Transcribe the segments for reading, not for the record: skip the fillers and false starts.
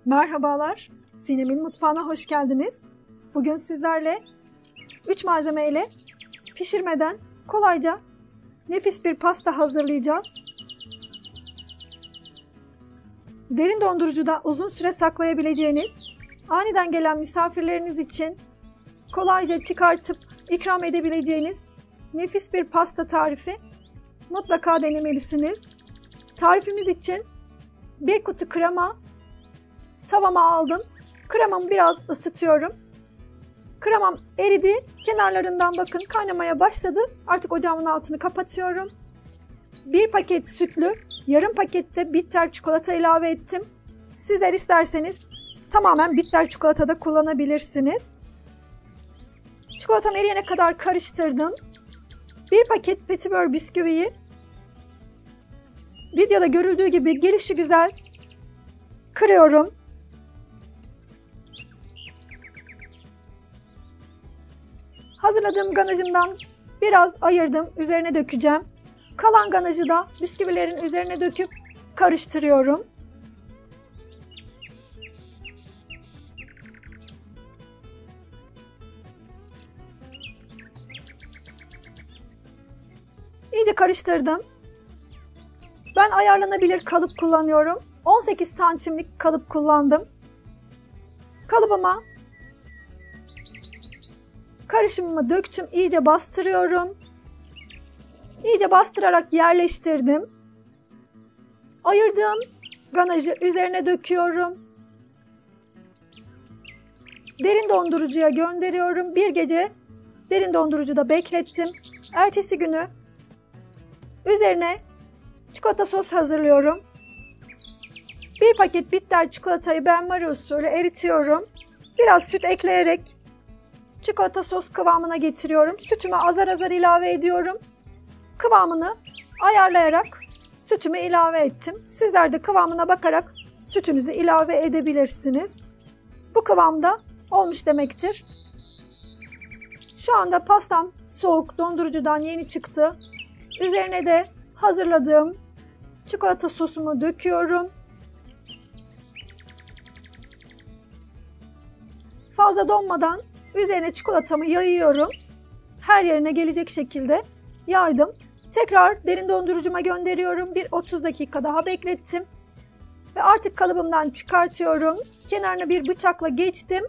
Merhabalar, Sinem'in mutfağına hoş geldiniz. Bugün sizlerle 3 malzeme ile pişirmeden kolayca nefis bir pasta hazırlayacağız. Derin dondurucuda uzun süre saklayabileceğiniz, aniden gelen misafirleriniz için kolayca çıkartıp ikram edebileceğiniz nefis bir pasta tarifi mutlaka denemelisiniz. Tarifimiz için bir kutu krema tavama aldım. Kremamı biraz ısıtıyorum. Kremam eridi. Kenarlarından bakın kaynamaya başladı. Artık ocağımın altını kapatıyorum. Bir paket sütlü, yarım pakette bitter çikolata ilave ettim. Sizler isterseniz tamamen bitter çikolata da kullanabilirsiniz. Çikolatam eriyene kadar karıştırdım. Bir paket petibör bisküviyi videoda görüldüğü gibi gelişi güzel kırıyorum. Hazırladığım ganajımdan biraz ayırdım. Üzerine dökeceğim. Kalan ganajı da bisküvilerin üzerine döküp karıştırıyorum. İyice karıştırdım. Ben ayarlanabilir kalıp kullanıyorum. 18 santimlik kalıp kullandım. Kalıbıma karışımımı döktüm. İyice bastırıyorum. İyice bastırarak yerleştirdim. Ayırdığım ganajı üzerine döküyorum. Derin dondurucuya gönderiyorum. Bir gece derin dondurucuda beklettim. Ertesi günü üzerine çikolata sos hazırlıyorum. Bir paket bitter çikolatayı benmari usulü eritiyorum. Biraz süt ekleyerek çikolata sos kıvamına getiriyorum. Sütümü azar azar ilave ediyorum. Kıvamını ayarlayarak sütümü ilave ettim. Sizler de kıvamına bakarak sütünüzü ilave edebilirsiniz. Bu kıvamda olmuş demektir. Şu anda pastam soğuk, dondurucudan yeni çıktı. Üzerine de hazırladığım çikolata sosumu döküyorum. Fazla donmadan üzerine çikolatamı yayıyorum. Her yerine gelecek şekilde yaydım. Tekrar derin dondurucuma gönderiyorum. Bir 30 dakika daha beklettim. Ve artık kalıbımdan çıkartıyorum. Kenarına bir bıçakla geçtim.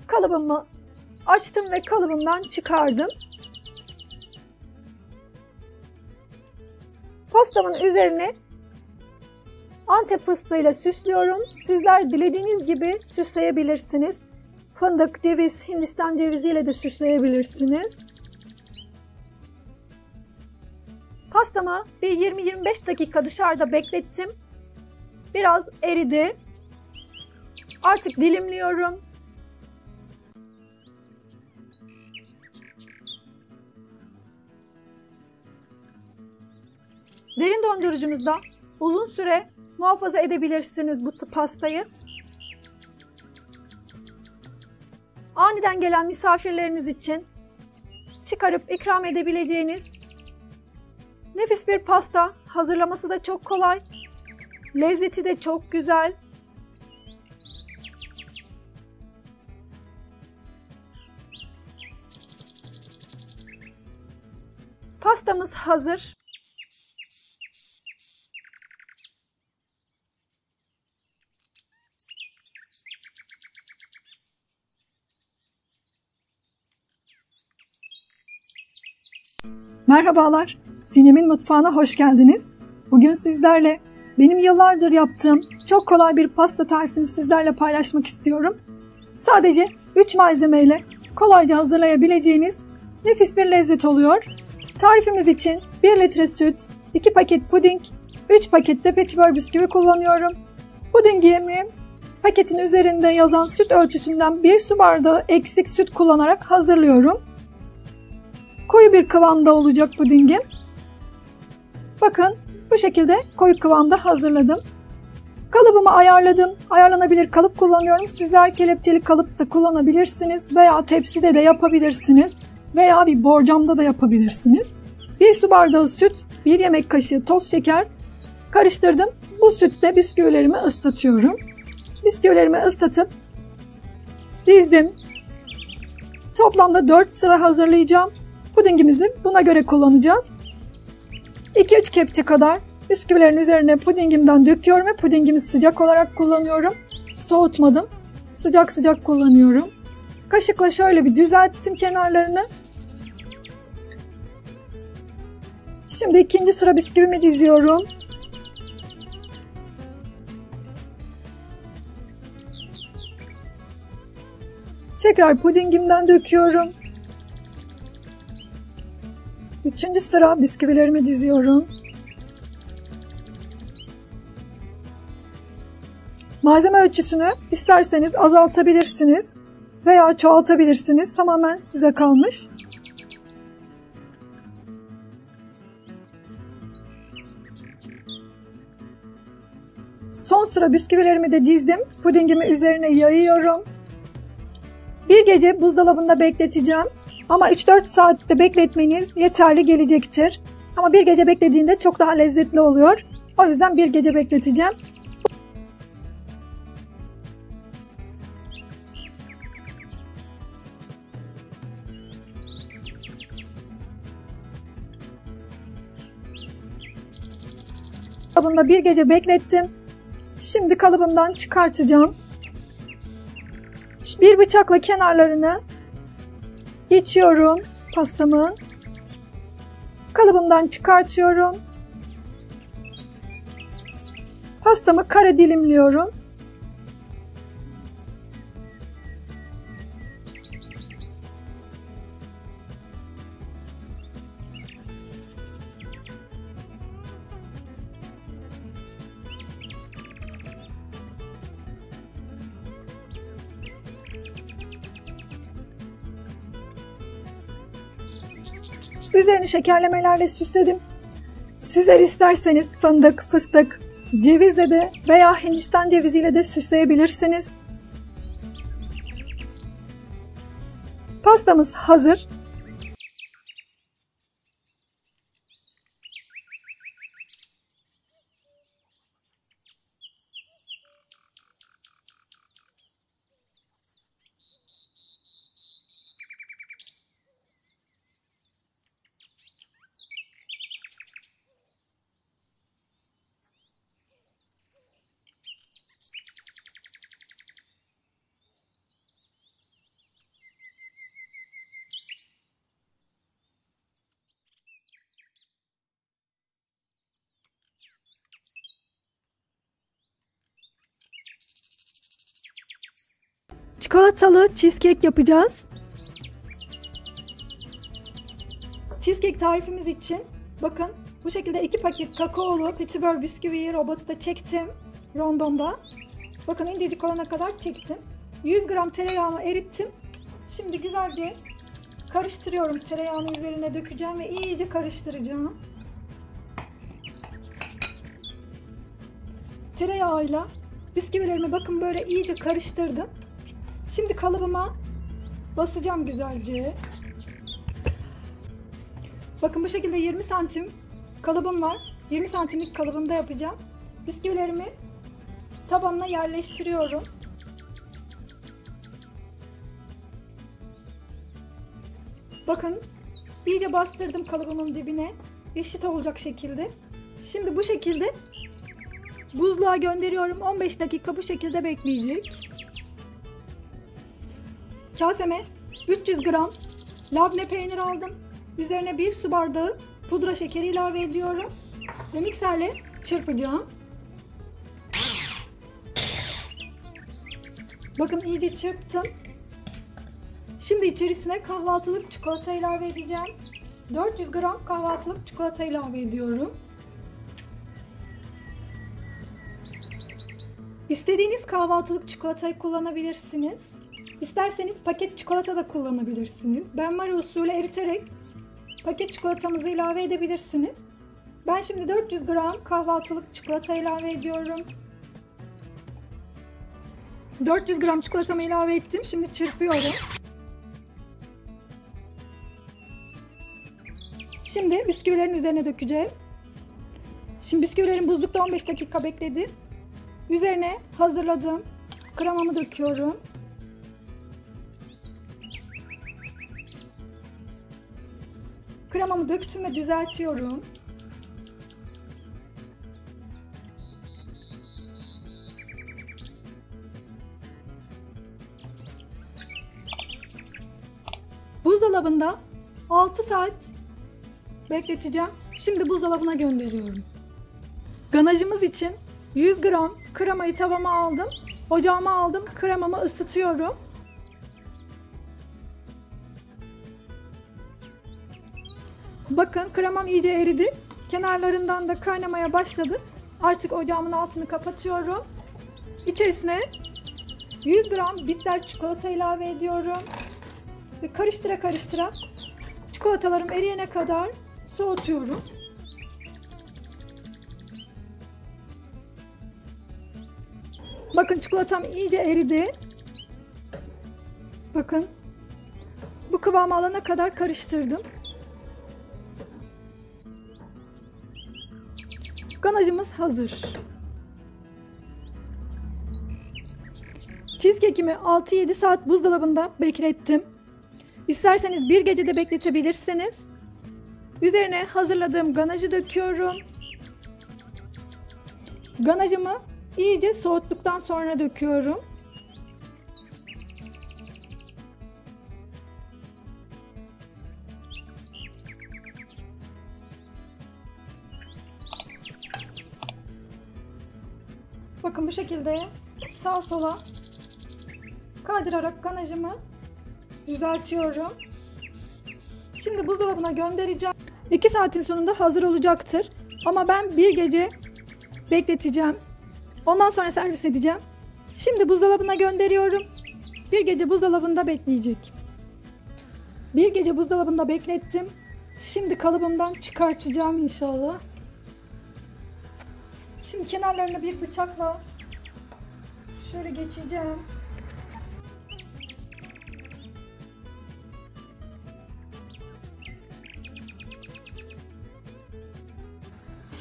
Kalıbımı açtım ve kalıbımdan çıkardım. Pastamın üzerine Antep fıstığıyla süslüyorum. Sizler dilediğiniz gibi süsleyebilirsiniz. Fındık, ceviz, Hindistan ceviziyle de süsleyebilirsiniz. Pastamı bir 20-25 dakika dışarıda beklettim. Biraz eridi. Artık dilimliyorum. Derin dondurucunuzda uzun süre muhafaza edebilirsiniz bu pastayı. Aniden gelen misafirleriniz için çıkarıp ikram edebileceğiniz nefis bir pasta. Hazırlaması da çok kolay. Lezzeti de çok güzel. Pastamız hazır. Merhabalar, Sinem'in mutfağına hoş geldiniz. Bugün sizlerle benim yıllardır yaptığım çok kolay bir pasta tarifini sizlerle paylaşmak istiyorum. Sadece 3 malzemeyle kolayca hazırlayabileceğiniz nefis bir lezzet oluyor. Tarifimiz için 1 litre süt, 2 paket puding, 3 paket de petibör bisküvi kullanıyorum. Pudingimi paketin üzerinde yazan süt ölçüsünden 1 su bardağı eksik süt kullanarak hazırlıyorum. Koyu bir kıvamda olacak pudingim. Bakın bu şekilde koyu kıvamda hazırladım. Kalıbımı ayarladım. Ayarlanabilir kalıp kullanıyorum. Sizler kelepçeli kalıp da kullanabilirsiniz. Veya tepside de yapabilirsiniz. Veya bir borcamda da yapabilirsiniz. 1 su bardağı süt, 1 yemek kaşığı toz şeker karıştırdım. Bu sütte bisküvilerimi ıslatıyorum. bisküvilerimi ıslatıp dizdim. Toplamda 4 sıra hazırlayacağım. Pudingimizi buna göre kullanacağız. 2-3 kepçe kadar bisküvilerin üzerine pudingimden döküyorum ve pudingimi sıcak olarak kullanıyorum. Soğutmadım. Sıcak sıcak kullanıyorum. Kaşıkla şöyle bir düzelttim kenarlarını. Şimdi ikinci sıra bisküvimi diziyorum. Tekrar pudingimden döküyorum. Üçüncü sıra bisküvilerimi diziyorum. Malzeme ölçüsünü isterseniz azaltabilirsiniz veya çoğaltabilirsiniz. Tamamen size kalmış. Son sıra bisküvilerimi de dizdim. Pudingimi üzerine yayıyorum. Bir gece buzdolabında bekleteceğim. Ama 3-4 saatte bekletmeniz yeterli gelecektir. Ama bir gece beklediğinde çok daha lezzetli oluyor. O yüzden bir gece bekleteceğim. Kalıbımda bir gece beklettim. Şimdi kalıbımdan çıkartacağım. Bir bıçakla kenarlarını geçiyorum pastamı. Kalıbımdan çıkartıyorum. Pastamı kare dilimliyorum. Üzerini şekerlemelerle süsledim. Sizler isterseniz fındık, fıstık, cevizle de veya Hindistan ceviziyle de süsleyebilirsiniz. Pastamız hazır. Çikolatalı cheesecake yapacağız. Cheesecake tarifimiz için bakın bu şekilde 2 paket kakaolu petibör bisküviyi robotta çektim. Rondomda. Bakın incecik olana kadar çektim. 100 gram tereyağımı erittim. Şimdi güzelce karıştırıyorum. Tereyağını üzerine dökeceğim ve iyice karıştıracağım. Tereyağıyla bisküvilerimi bakın böyle iyice karıştırdım. Şimdi kalıbıma basacağım güzelce. Bakın bu şekilde 20 santim kalıbım var. 20 santimlik kalıbımda yapacağım. Bisküvilerimi tabanına yerleştiriyorum. Bakın iyice bastırdım kalıbımın dibine. Eşit olacak şekilde. Şimdi bu şekilde buzluğa gönderiyorum. 15 dakika bu şekilde bekleyecek. Kaseme 300 gram labne peynir aldım. Üzerine 1 su bardağı pudra şekeri ilave ediyorum. Ve mikserle çırpacağım. Bakın iyice çırptım. Şimdi içerisine kahvaltılık çikolata ilave edeceğim. 400 gram kahvaltılık çikolata ilave ediyorum. İstediğiniz kahvaltılık çikolatayı kullanabilirsiniz. İsterseniz paket çikolata da kullanabilirsiniz. Benmari usulü eriterek paket çikolatamızı ilave edebilirsiniz. Ben şimdi 400 gram kahvaltılık çikolata ilave ediyorum. 400 gram çikolatamı ilave ettim. Şimdi çırpıyorum. Şimdi bisküvilerin üzerine dökeceğim. Şimdi bisküvilerim buzlukta 15 dakika bekledi. Üzerine hazırladığım Kremamı döküyorum. Kremamı döktüm ve düzeltiyorum. Buzdolabında 6 saat bekleteceğim. Şimdi buzdolabına gönderiyorum. Ganajımız için 100 gram kremayı tavama aldım. Ocağıma aldım. Kremamı ısıtıyorum. Bakın kremam iyice eridi. Kenarlarından da kaynamaya başladı. Artık ocağımın altını kapatıyorum. İçerisine 100 gram bitter çikolata ilave ediyorum. Ve karıştıra karıştıra çikolatalarım eriyene kadar soğutuyorum. Bakın çikolatam iyice eridi. Bakın bu kıvamı alana kadar karıştırdım. Ganajımız hazır. Cheesecake'imi 6-7 saat buzdolabında beklettim. İsterseniz bir gece de bekletebilirsiniz. Üzerine hazırladığım ganajı döküyorum. Ganajımı iyice soğuttuktan sonra döküyorum. Bakın bu şekilde sağa sola kaydırarak ganajımı düzeltiyorum. Şimdi buzdolabına göndereceğim. 2 saatin sonunda hazır olacaktır. Ama ben bir gece bekleteceğim. Ondan sonra servis edeceğim. Şimdi buzdolabına gönderiyorum. Bir gece buzdolabında bekleyecek. Bir gece buzdolabında beklettim. Şimdi kalıbımdan çıkartacağım inşallah. Şimdi kenarlarını bir bıçakla şöyle geçeceğim.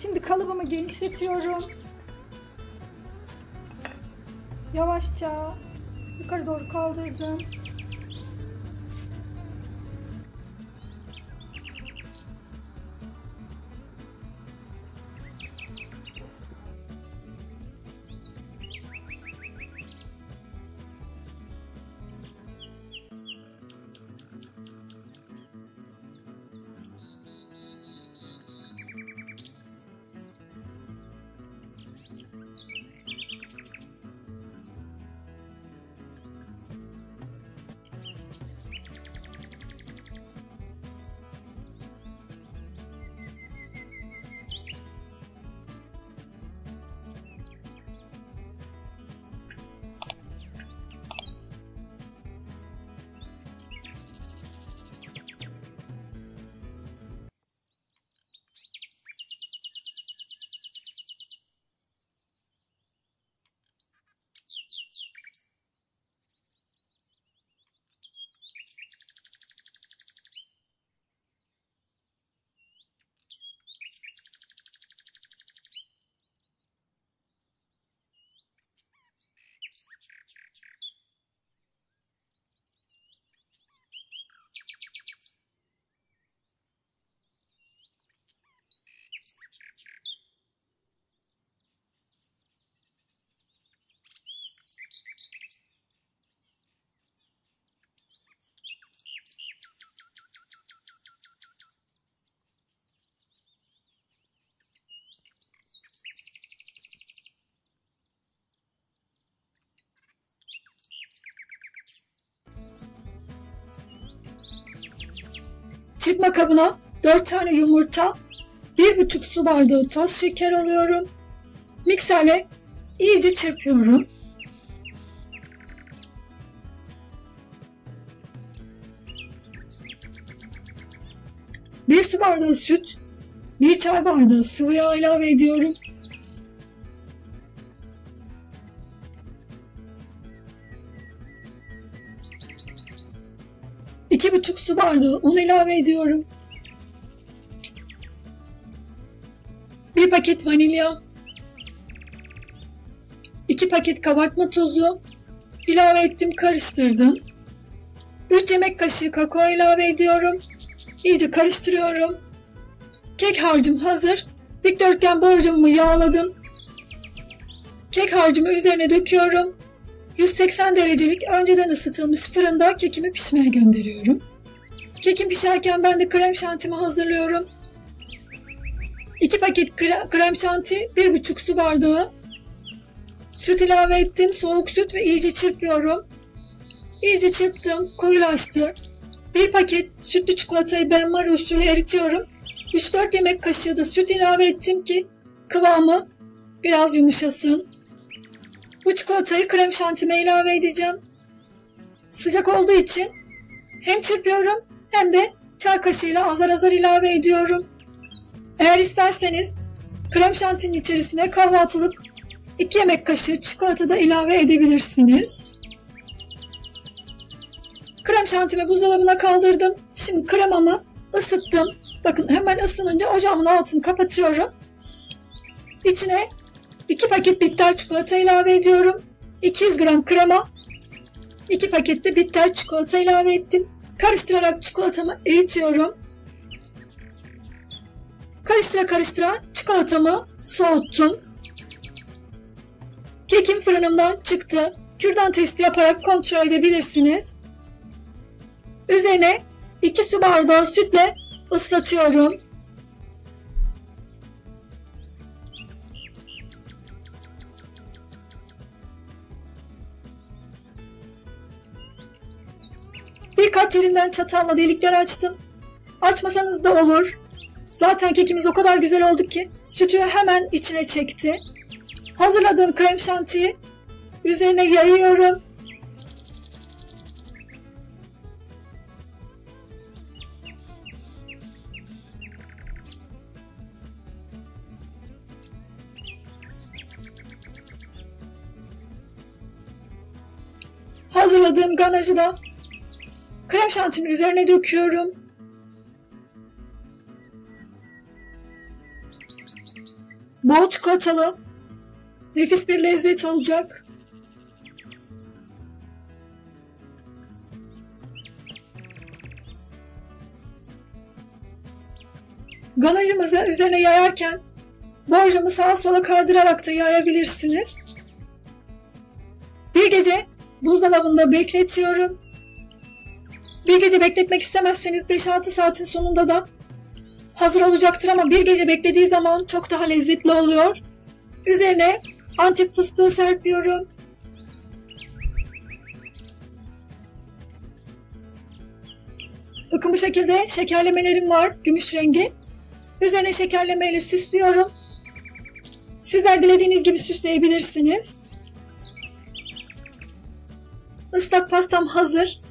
Şimdi kalıbımı genişletiyorum. Yavaşça yukarı doğru kaldırdım. Çırpma kabına 4 tane yumurta, 1,5 su bardağı toz şeker alıyorum. Mikserle iyice çırpıyorum. Bir su bardağı süt, 1 çay bardağı sıvı yağ ilave ediyorum. İki buçuk su bardağı un ilave ediyorum. 1 paket vanilya, 2 paket kabartma tozu, ilave ettim, karıştırdım. 3 yemek kaşığı kakao ilave ediyorum. İyice karıştırıyorum. Kek harcım hazır. Dikdörtgen borcamımı yağladım. Kek harcımı üzerine döküyorum. 180 derecelik önceden ısıtılmış fırında kekimi pişmeye gönderiyorum. Kekim pişerken ben de krem şantimi hazırlıyorum. 2 paket krem şanti, 1,5 su bardağı süt ilave ettim. Soğuk süt ve iyice çırpıyorum. İyice çırptım, koyulaştı. 1 paket sütlü çikolatayı benmari usulü eritiyorum. 3-4 yemek kaşığı da süt ilave ettim ki kıvamı biraz yumuşasın. Bu çikolatayı krem şantime ilave edeceğim. Sıcak olduğu için hem çırpıyorum hem de çay kaşığıyla azar azar ilave ediyorum. Eğer isterseniz krem şantinin içerisine kahvaltılık 2 yemek kaşığı çikolata da ilave edebilirsiniz. Krem şantimi buzdolabına kaldırdım. Şimdi kremamı ısıttım. Bakın hemen ısınınca ocağımın altını kapatıyorum. İçine 2 paket bitter çikolata ilave ediyorum. 200 gram krema, 2 paket de bitter çikolata ilave ettim. Karıştırarak çikolatamı eritiyorum. Karıştıra karıştıra çikolatamı soğuttum. Kekim fırınımdan çıktı. Kürdan testi yaparak kontrol edebilirsiniz. Üzerine 2 su bardağı sütle ıslatıyorum. Birkaç yerinden çatalla delikler açtım. Açmasanız da olur. Zaten kekimiz o kadar güzel oldu ki sütü hemen içine çekti. Hazırladığım krem şantiyi üzerine yayıyorum. Hazırladığım ganajı da krem şantinin üzerine döküyorum. Bol çikolatalı, nefis bir lezzet olacak. Ganajımızı üzerine yayarken borcamı sağa sola kaydırarak da yayabilirsiniz. Bir gece buzdolabında bekletiyorum. Bir gece bekletmek istemezseniz 5-6 saatin sonunda da hazır olacaktır ama bir gece beklediği zaman çok daha lezzetli oluyor. Üzerine Antep fıstığı serpiyorum. Bakın bu şekilde şekerlemelerim var, gümüş rengi. Üzerine şekerlemeyle süslüyorum. Sizler dilediğiniz gibi süsleyebilirsiniz. Islak pastam hazır.